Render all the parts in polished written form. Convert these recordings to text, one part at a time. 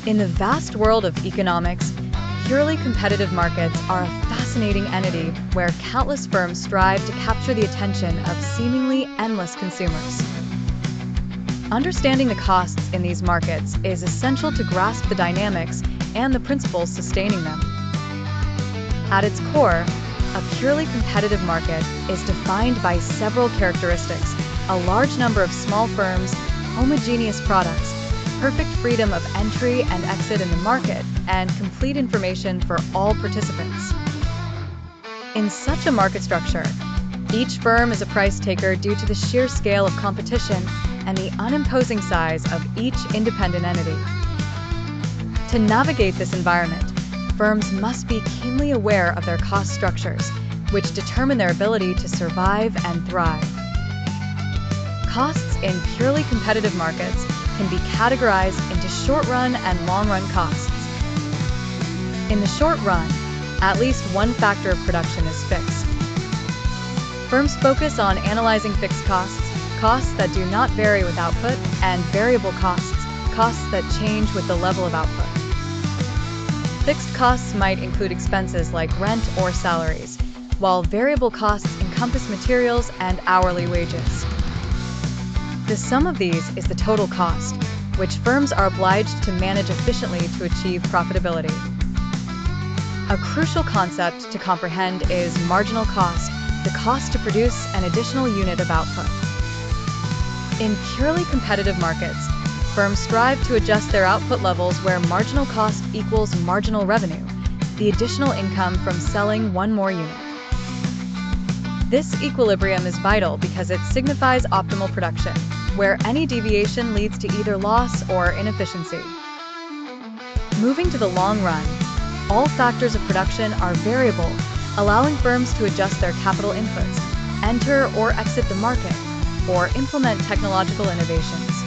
In the vast world of economics, purely competitive markets are a fascinating entity where countless firms strive to capture the attention of seemingly endless consumers. Understanding the costs in these markets is essential to grasp the dynamics and the principles sustaining them. At its core, a purely competitive market is defined by several characteristics: a large number of small firms, homogeneous products, perfect freedom of entry and exit in the market, and complete information for all participants. In such a market structure, each firm is a price taker due to the sheer scale of competition and the unimposing size of each independent entity. To navigate this environment, firms must be keenly aware of their cost structures, which determine their ability to survive and thrive. Costs in purely competitive markets can be categorized into short-run and long-run costs. In the short run, at least one factor of production is fixed. Firms focus on analyzing fixed costs, costs that do not vary with output, and variable costs, costs that change with the level of output. Fixed costs might include expenses like rent or salaries, while variable costs encompass materials and hourly wages. The sum of these is the total cost, which firms are obliged to manage efficiently to achieve profitability. A crucial concept to comprehend is marginal cost, the cost to produce an additional unit of output. In purely competitive markets, firms strive to adjust their output levels where marginal cost equals marginal revenue, the additional income from selling one more unit. This equilibrium is vital because it signifies optimal production, where any deviation leads to either loss or inefficiency. Moving to the long run, all factors of production are variable, allowing firms to adjust their capital inputs, enter or exit the market, or implement technological innovations.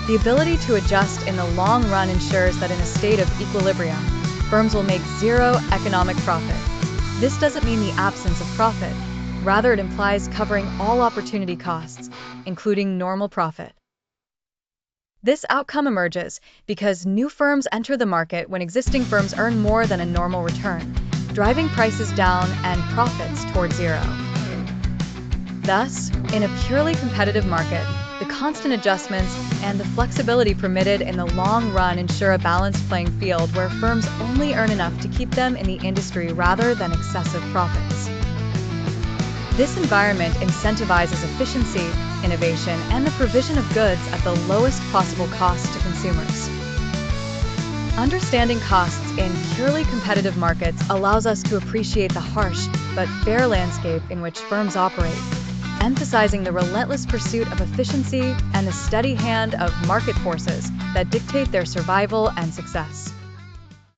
The ability to adjust in the long run ensures that in a state of equilibrium, firms will make zero economic profit. This doesn't mean the absence of profit. Rather, it implies covering all opportunity costs, including normal profit. This outcome emerges because new firms enter the market when existing firms earn more than a normal return, driving prices down and profits toward zero. Thus, in a purely competitive market, the constant adjustments and the flexibility permitted in the long run ensure a balanced playing field where firms only earn enough to keep them in the industry rather than excessive profits. This environment incentivizes efficiency, innovation, and the provision of goods at the lowest possible cost to consumers. Understanding costs in purely competitive markets allows us to appreciate the harsh but fair landscape in which firms operate, emphasizing the relentless pursuit of efficiency and the steady hand of market forces that dictate their survival and success.